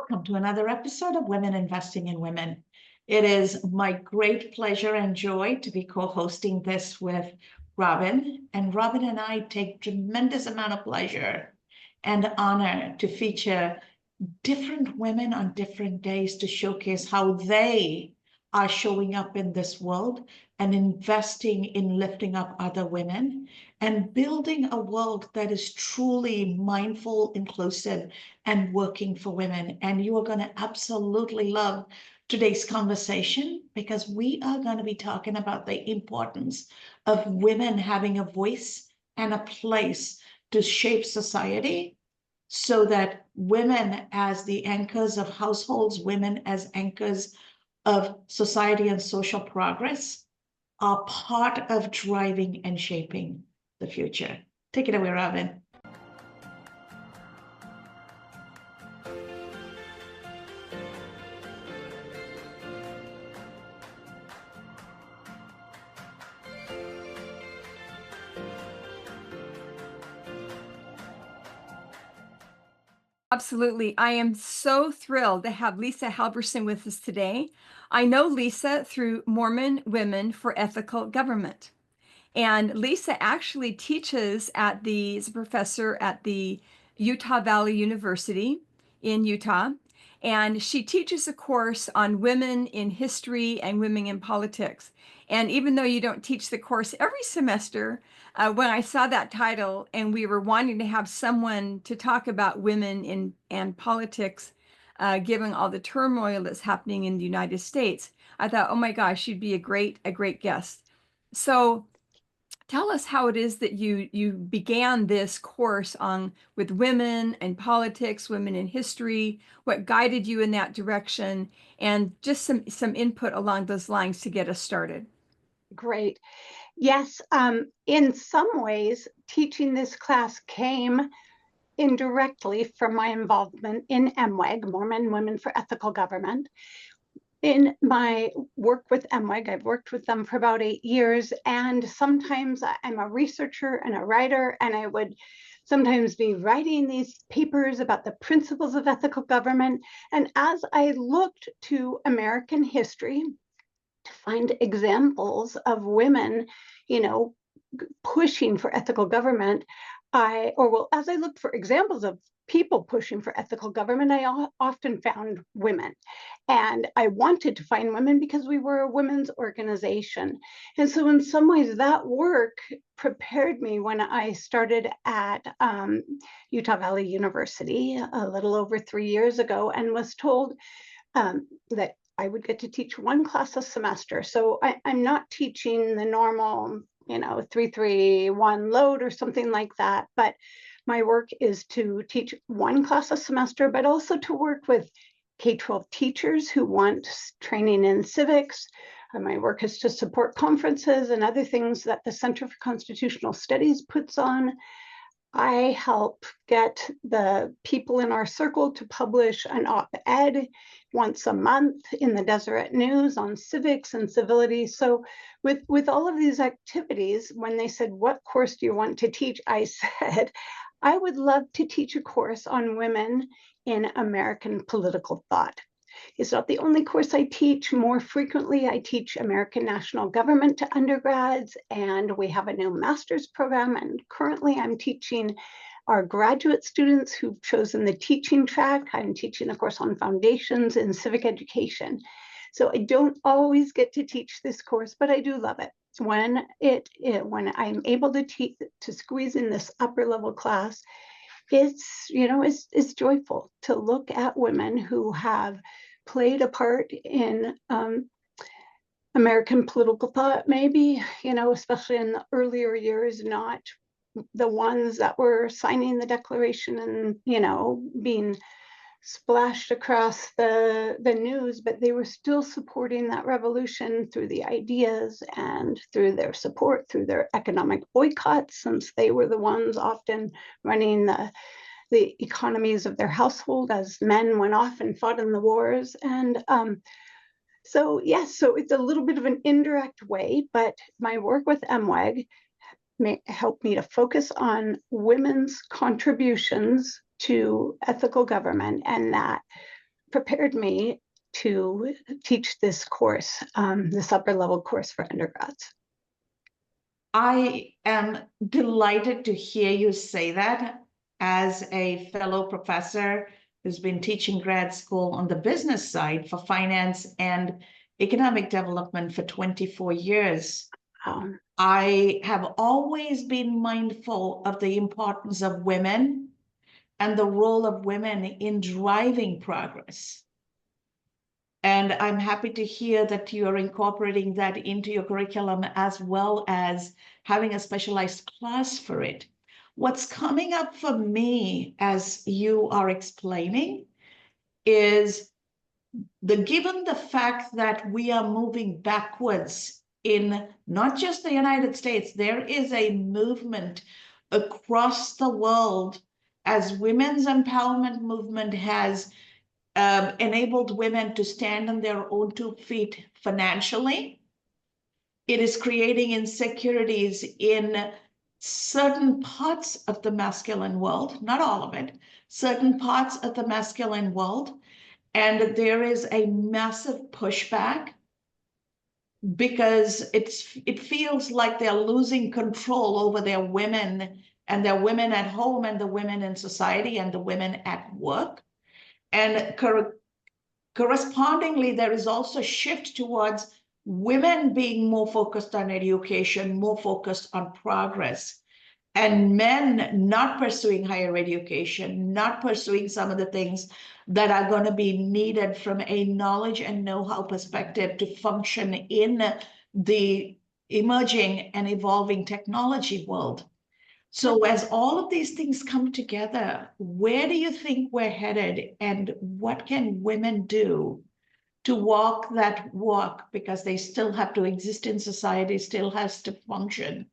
welcome to another episode of Women Investing in Women. It is my great pleasure and joy to be co-hosting this with Robin. And Robin and I take tremendous amount of pleasure and honor to feature different women on different days to showcase how they are showing up in this world and investing in lifting up other women and building a world that is truly mindful, inclusive, and working for women. And you are going to absolutely love today's conversation because we are going to be talking about the importance of women having a voice and a place to shape society, so that women as the anchors of households, women as anchors of society and social progress are part of driving and shaping the future. Take it away, Robin. Absolutely. I am so thrilled to have Lisa Halverson with us today. I know Lisa through Mormon Women for Ethical Government. And Lisa actually teaches is a professor at the Utah Valley University in Utah. And she teaches a course on women in history and women in politics. And even though you don't teach the course every semester, when I saw that title and we were wanting to have someone to talk about women in politics, given all the turmoil that's happening in the United States, I thought, oh my gosh, you'd be a great guest. So tell us how it is that you began this course with women and politics, women in history, what guided you in that direction, and just some input along those lines to get us started. Great. Yes, in some ways, teaching this class came indirectly from my involvement in MWEG, Mormon Women for Ethical Government. In my work with MWEG, I've worked with them for about 8 years, and sometimes I'm a researcher and a writer, and I would sometimes be writing these papers about the principles of ethical government. And as I looked to American history to find examples of women, pushing for ethical government, as I looked for examples of people pushing for ethical government, I often found women. And I wanted to find women because we were a women's organization. And so in some ways that work prepared me when I started at Utah Valley University a little over 3 years ago, and was told that I would get to teach one class a semester. So I'm not teaching the normal 3-3-1 load or something like that, but my work is to teach one class a semester, but also to work with K-12 teachers who want training in civics. My work is to support conferences and other things that the Center for Constitutional Studies puts on. I help get the people in our circle to publish an op-ed once a month in the Deseret News on civics and civility. So with all of these activities, when they said, what course do you want to teach? I said, I would love to teach a course on women in American political thought. It's not the only course I teach. More frequently, I teach American national government to undergrads, and we have a new master's program. And currently, I'm teaching our graduate students who've chosen the teaching track. I'm teaching a course on foundations in civic education. So I don't always get to teach this course, but I do love it. When I'm able to squeeze in this upper level class, it's joyful to look at women who have played a part in American political thought, maybe, especially in the earlier years, not the ones that were signing the Declaration and, being splashed across the news, but they were still supporting that revolution through the ideas and through their support, through their economic boycotts, since they were the ones often running the economies of their household as men went off and fought in the wars. And so it's a little bit of an indirect way, but my work with MWEG helped me to focus on women's contributions to ethical government, and that prepared me to teach this course, this upper level course for undergrads. I am delighted to hear you say that as a fellow professor who's been teaching grad school on the business side for finance and economic development for 24 years. I have always been mindful of the importance of women and the role of women in driving progress. And I'm happy to hear that you're incorporating that into your curriculum as well as having a specialized class for it. What's coming up for me as you are explaining is given the fact that we are moving backwards in not just the United States, there is a movement across the world as women's empowerment movement has enabled women to stand on their own 2 feet financially. It is creating insecurities in certain parts of the masculine world, not all of it, certain parts of the masculine world. And there is a massive pushback because it feels like they're losing control over their women and their women at home and the women in society and the women at work. And correspondingly, there is also a shift towards women being more focused on education, more focused on progress, and men not pursuing higher education, not pursuing some of the things that are going to be needed from a knowledge and know-how perspective to function in the emerging and evolving technology world. So as all of these things come together, where do you think we're headed, and what can women do to walk that walk? Because they still have to exist in society, still has to function,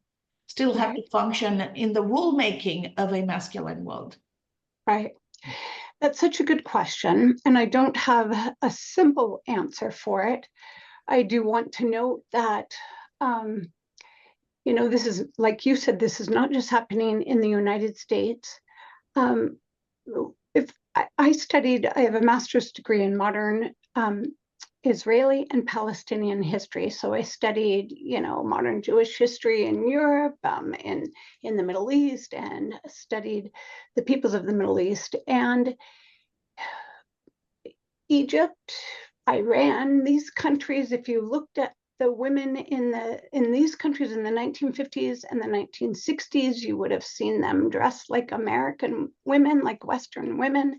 still have to function in the rulemaking of a masculine world. Right. That's such a good question, and I don't have a simple answer for it. I do want to note that this is, like you said, this is not just happening in the United States. If I have a master's degree in modern Israeli and Palestinian history. So I studied, modern Jewish history in Europe, in the Middle East, and studied the peoples of the Middle East. And Egypt, Iran, these countries, if you looked at the women in these countries in the 1950s and the 1960s, you would have seen them dressed like American women, like Western women,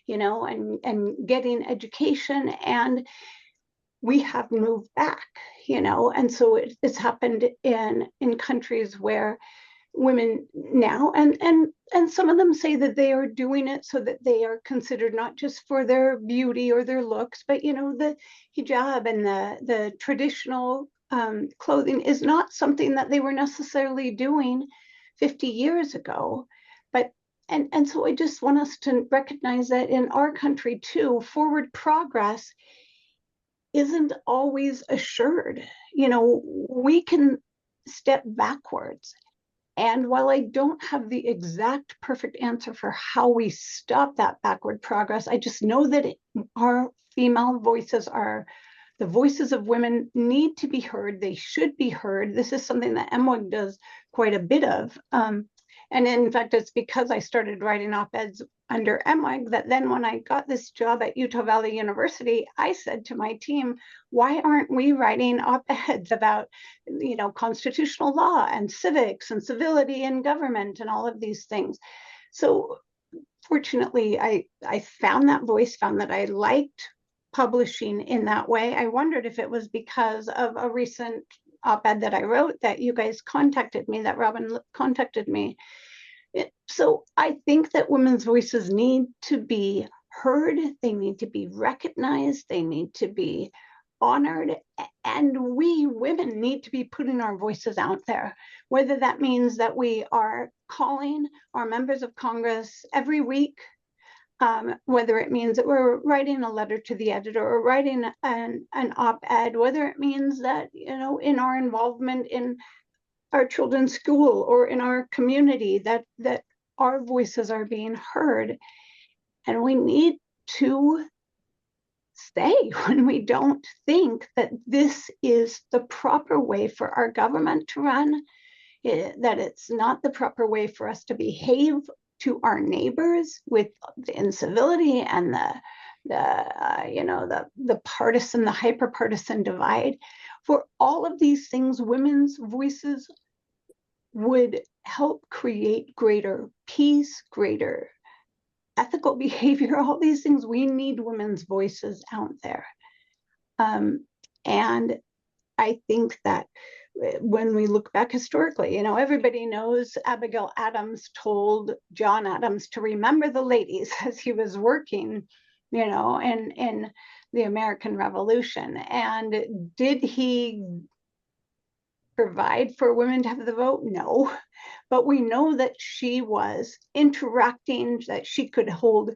and getting education. And we have moved back, and so it's happened in countries where women now, and some of them say that they are doing it so that they are considered not just for their beauty or their looks, but the hijab and the traditional clothing is not something that they were necessarily doing 50 years ago. But and so I just want us to recognize that in our country too, forward progress isn't always assured. We can step backwards. And while I don't have the exact perfect answer for how we stop that backward progress, I just know that our female voices are the voices of women need to be heard. They should be heard. This is something that MWIG does quite a bit of. And in fact, it's because I started writing op-eds under MWIG that then when I got this job at Utah Valley University, I said to my team, why aren't we writing op-eds about, constitutional law and civics and civility in government and all of these things? So fortunately, I found that voice, found that I liked publishing in that way. I wondered if it was because of a recent op-ed that I wrote that you guys contacted me, that Robin contacted me. So I think that women's voices need to be heard, they need to be recognized, they need to be honored, and we women need to be putting our voices out there, whether that means that we are calling our members of Congress every week, whether it means that we're writing a letter to the editor or writing an op-ed, whether it means that, in our involvement in our children's school or in our community, that our voices are being heard. And we need to say when we don't think that this is the proper way for our government to run, that it's not the proper way for us to behave to our neighbors with the incivility and the partisan, the hyper partisan divide. For all of these things, women's voices would help create greater peace, greater ethical behavior, all these things. We need women's voices out there. And I think that when we look back historically, everybody knows Abigail Adams told John Adams to remember the ladies as he was working, in the American Revolution. And did he provide for women to have the vote? No. But we know that she was interacting, that she could hold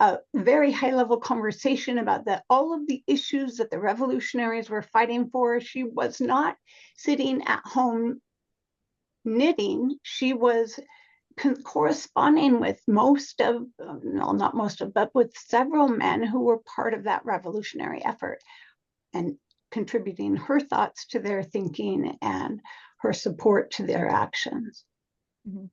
a very high-level conversation about all of the issues that the revolutionaries were fighting for. She was not sitting at home knitting. She was corresponding with but with several men who were part of that revolutionary effort, and contributing her thoughts to their thinking and her support to their actions. Mm-hmm.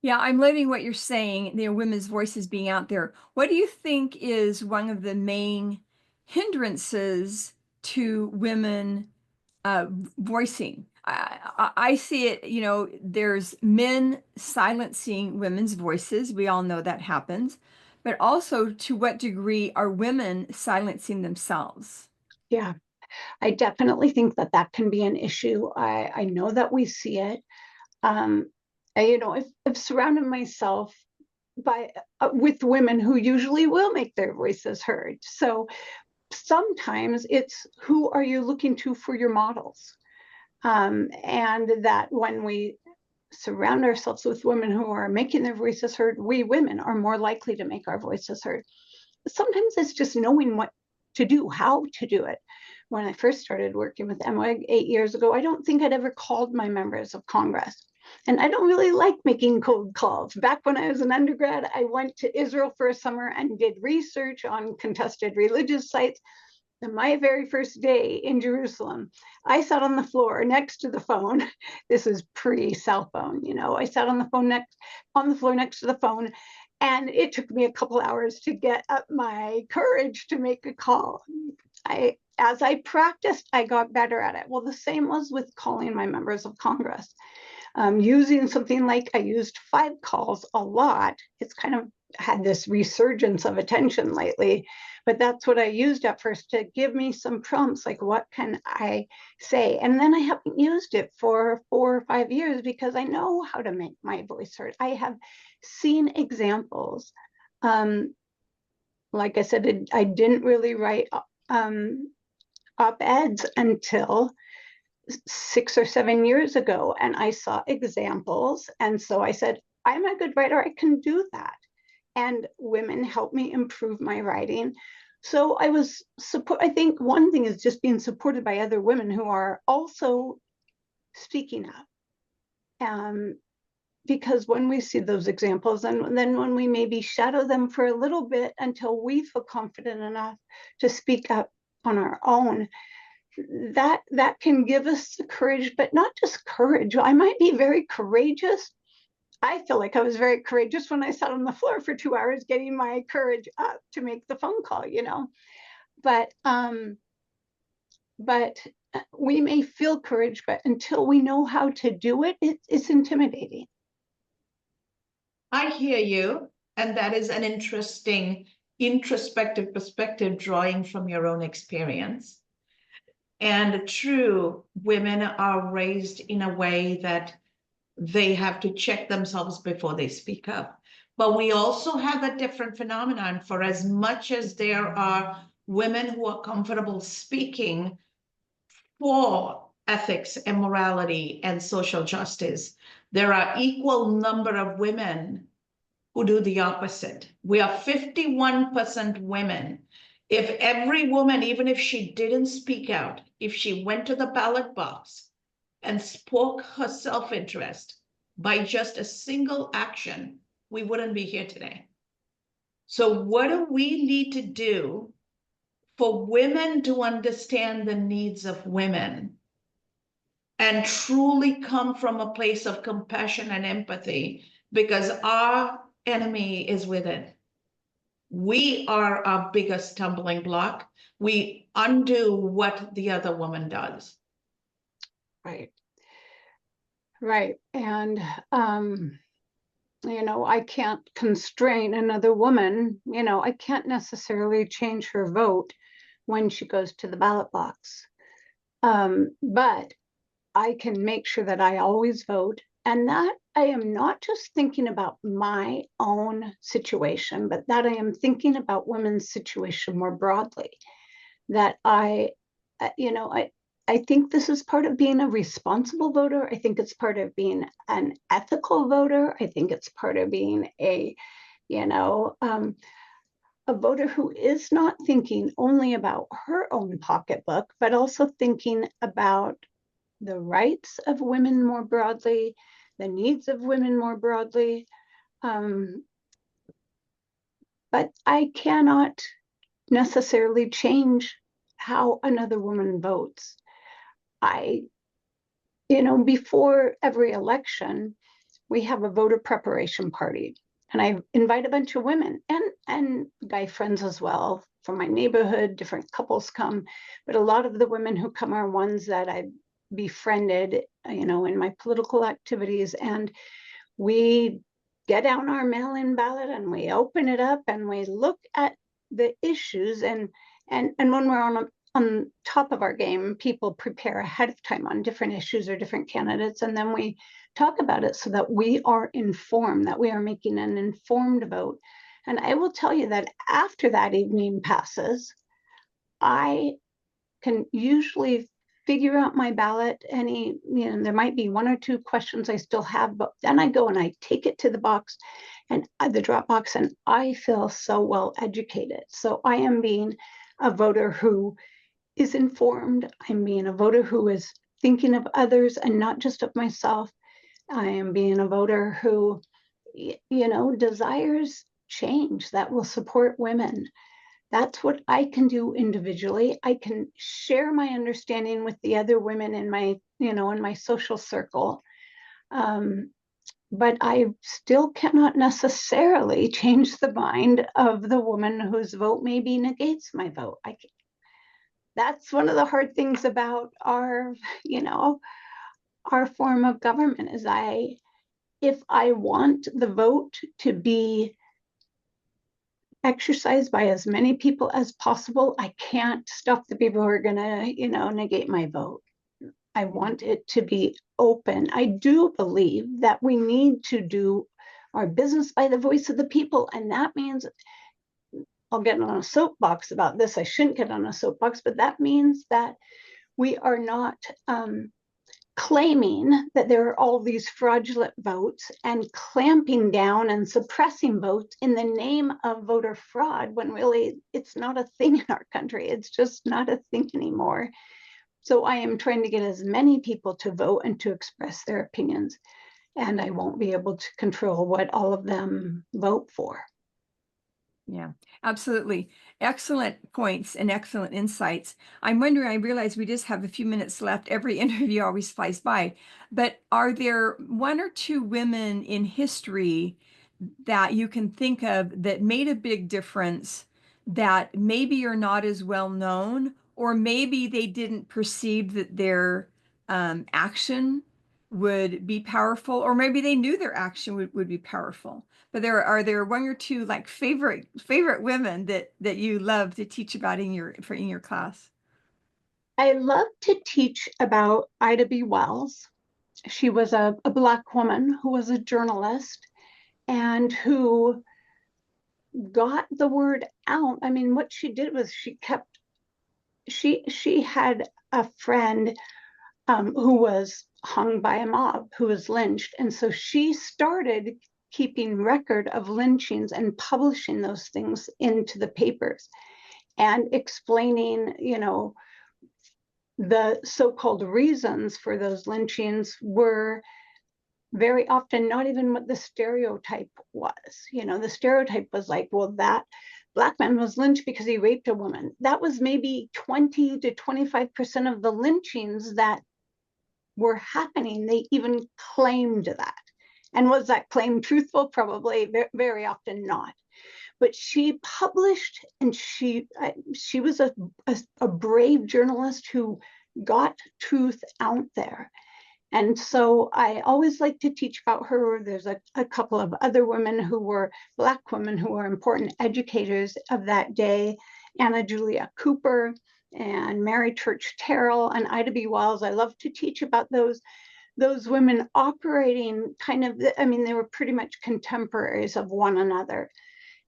Yeah, I'm loving what you're saying, women's voices being out there. What do you think is one of the main hindrances to women voicing? I see it, there's men silencing women's voices. We all know that happens. But also, to what degree are women silencing themselves? Yeah, I definitely think that can be an issue. I know that we see it. I've surrounded myself with women who usually will make their voices heard. So sometimes it's, who are you looking to for your models? And that when we surround ourselves with women who are making their voices heard, we women are more likely to make our voices heard. Sometimes it's just knowing what to do, how to do it. When I first started working with MWEG 8 years ago, I don't think I'd ever called my members of Congress. And I don't really like making cold calls. Back when I was an undergrad, I went to Israel for a summer and did research on contested religious sites. And my very first day in Jerusalem, I sat on the floor next to the phone. This is pre-cell phone, I sat on the floor next to the phone, and it took me a couple hours to get up my courage to make a call. As I practiced, I got better at it. Well, the same was with calling my members of Congress. Using something like, I used 5 calls a lot. It's kind of had this resurgence of attention lately, but that's what I used at first to give me some prompts, like, what can I say? And then I haven't used it for 4 or 5 years because I know how to make my voice heard. I have seen examples. Like I said, I didn't really write op-eds until 6 or 7 years ago, and I saw examples, and so I said, I'm a good writer, I can do that. And women helped me improve my writing. So I think one thing is just being supported by other women who are also speaking up. Because when we see those examples, and then when we maybe shadow them for a little bit until we feel confident enough to speak up on our own, that can give us the courage, but not just courage. I might be very courageous. I feel like I was very courageous when I sat on the floor for 2 hours getting my courage up to make the phone call, But we may feel courage, but until we know how to do it, it's intimidating. I hear you, and that is an interesting introspective perspective drawing from your own experience. And true, women are raised in a way that they have to check themselves before they speak up. But we also have a different phenomenon. For as much as there are women who are comfortable speaking for ethics and morality and social justice, there are equal number of women who do the opposite. We are 51% women. If every woman, even if she didn't speak out, if she went to the ballot box and spoke her self-interest by just a single action, we wouldn't be here today. So what do we need to do for women to understand the needs of women and truly come from a place of compassion and empathy, because our enemy is within. We are our biggest stumbling block. We undo what the other woman does. Right. Right. And, you know, I can't constrain another woman. You know, I can't necessarily change her vote when she goes to the ballot box. But I can make sure that I always vote, and that I am not just thinking about my own situation, but that I am thinking about women's situation more broadly. That you know, I think this is part of being a responsible voter. I think it's part of being an ethical voter. I think it's part of being a, you know, a voter who is not thinking only about her own pocketbook, but also thinking about the rights of women more broadly, the needs of women more broadly. But I cannot necessarily change how another woman votes. You know, before every election, we have a voter preparation party. And I invite a bunch of women and guy friends as well from my neighborhood. Different couples come, but a lot of the women who come are ones that I've befriended, you know, in my political activities. And we get out our mail-in ballot and we open it up and we look at the issues. And when we're on top of our game, people prepare ahead of time on different issues or different candidates, and then we talk about it so that we are informed, that we are making an informed vote. And I will tell you that after that evening passes, I can usually figure out my ballot. You know, there might be one or two questions I still have, but then I go and I take it to the box and the drop box, and I feel so well educated. So I am being a voter who is informed. I'm being a voter who is thinking of others and not just of myself. I am being a voter who, you know, desires change that will support women. That's what I can do individually. I can share my understanding with the other women in my, you know, in my social circle. But I still cannot necessarily change the mind of the woman whose vote maybe negates my vote. That's one of the hard things about our, you know, our form of government is if I want the vote to be exercised by as many people as possible, I can't stop the people who are gonna, you know, negate my vote. I want it to be open. I do believe that we need to do our business by the voice of the people, and that means, I'll get on a soapbox about this. I shouldn't get on a soapbox, but that means that we are not claiming that there are all these fraudulent votes and clamping down and suppressing votes in the name of voter fraud, when really it's not a thing in our country. It's just not a thing anymore. So I am trying to get as many people to vote and to express their opinions, and I won't be able to control what all of them vote for. Yeah, absolutely. Excellent points and excellent insights. I'm wondering, I realize we just have a few minutes left. Every interview always flies by, but are there one or two women in history that you can think of that made a big difference that maybe are not as well known, or maybe they didn't perceive that their action would be powerful, or maybe they knew their action would be powerful? But are there one or two like favorite women that you love to teach about in your class? I love to teach about Ida B. Wells. She was a Black woman who was a journalist and who got the word out. I mean, what she did was she had a friend who was hung by a mob, who was lynched. And so she started keeping record of lynchings and publishing those things into the papers and explaining, you know, the so-called reasons for those lynchings were very often not even what the stereotype was. You know, the stereotype was like, well, Black man was lynched because he raped a woman. That was maybe 20 to 25% of the lynchings that were happening. They even claimed that. And was that claim truthful? Probably very often not. But she published, and she was a brave journalist who got truth out there. And so I always like to teach about her. There's a couple of other women who were Black women who were important educators of that day, Anna Julia Cooper and Mary Church Terrell and Ida B. Wells. I love to teach about those women operating kind of, I mean, they were pretty much contemporaries of one another.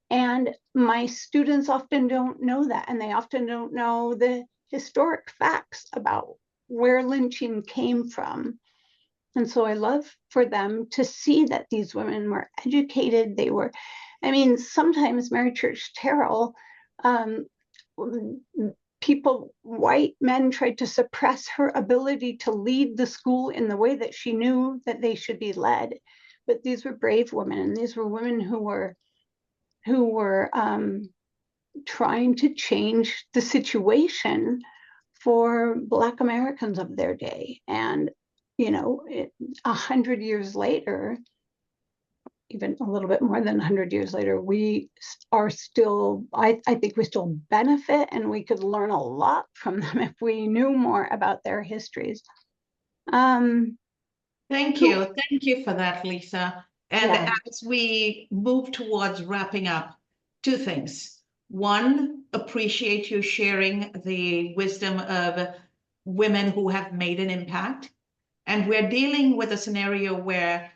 And my students often don't know that, and they often don't know the historic facts about where lynching came from. And so I love for them to see that these women were educated. They were, I mean, sometimes Mary Church Terrell, white men tried to suppress her ability to lead the school in the way that she knew that they should be led. But these were brave women, and these were women who were trying to change the situation for Black Americans of their day. And, you know, 100 years later, even a little bit more than 100 years later, we are still, I think we still benefit, and we could learn a lot from them if we knew more about their histories. Thank you. Thank you for that, Lisa. And Yeah. as we move towards wrapping up, two things. One, appreciate you sharing the wisdom of women who have made an impact. And we're dealing with a scenario where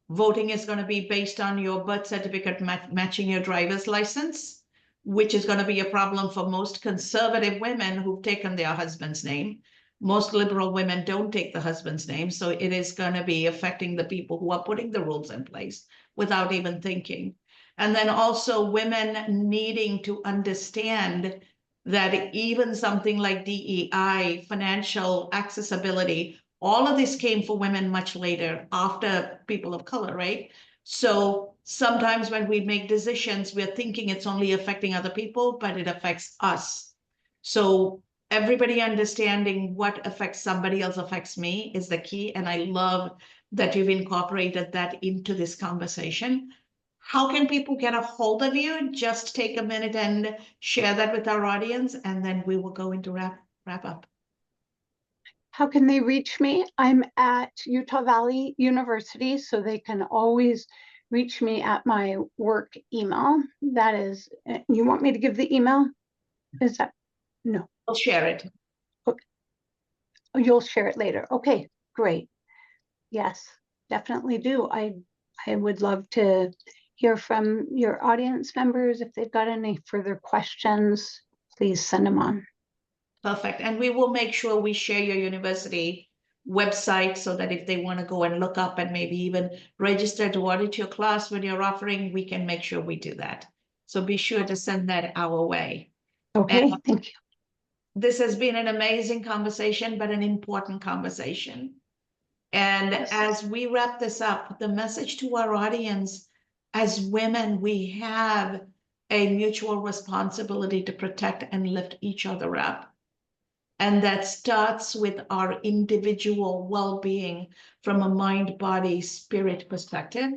voting is going to be based on your birth certificate matching your driver's license, which is going to be a problem for most conservative women who've taken their husband's name. Most liberal women don't take the husband's name, so it is going to be affecting the people who are putting the rules in place without even thinking. And then also women needing to understand that even something like DEI, financial accessibility, all of this came for women much later, after people of color, right? So sometimes when we make decisions, we're thinking it's only affecting other people, but it affects us. So everybody understanding what affects somebody else affects me is the key. And I love that you've incorporated that into this conversation. How can people get a hold of you? Just take a minute and share that with our audience, and then we will go into wrap up. How can they reach me? I'm at Utah Valley University, so they can always reach me at my work email. That is, you want me to give the email? Is that, no? I'll share it. Okay. Oh, you'll share it later. Okay, great. Yes, definitely do. I would love to hear from your audience members. If they've got any further questions, please send them on. Perfect. And we will make sure we share your university website so that if they want to go and look up and maybe even register to audit your class when you're offering, we can make sure we do that. So be sure to send that our way. Okay, And thank you. this has been an amazing conversation, but an important conversation. And Yes. as we wrap this up, the message to our audience, as women, we have a mutual responsibility to protect and lift each other up. And that starts with our individual well-being from a mind, body, spirit perspective.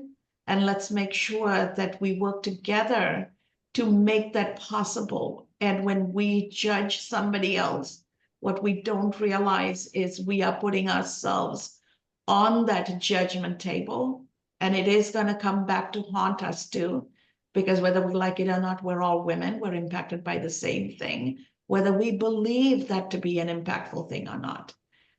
And let's make sure that we work together to make that possible. And when we judge somebody else, what we don't realize is we are putting ourselves on that judgment table. And it is going to come back to haunt us too, because whether we like it or not, we're all women. We're impacted by the same thing, whether we believe that to be an impactful thing or not.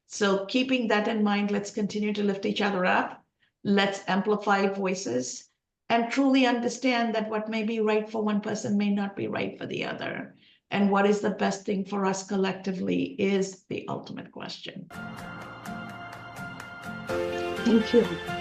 So keeping that in mind, let's continue to lift each other up. Let's amplify voices and truly understand that what may be right for one person may not be right for the other. And what is the best thing for us collectively is the ultimate question. Thank you.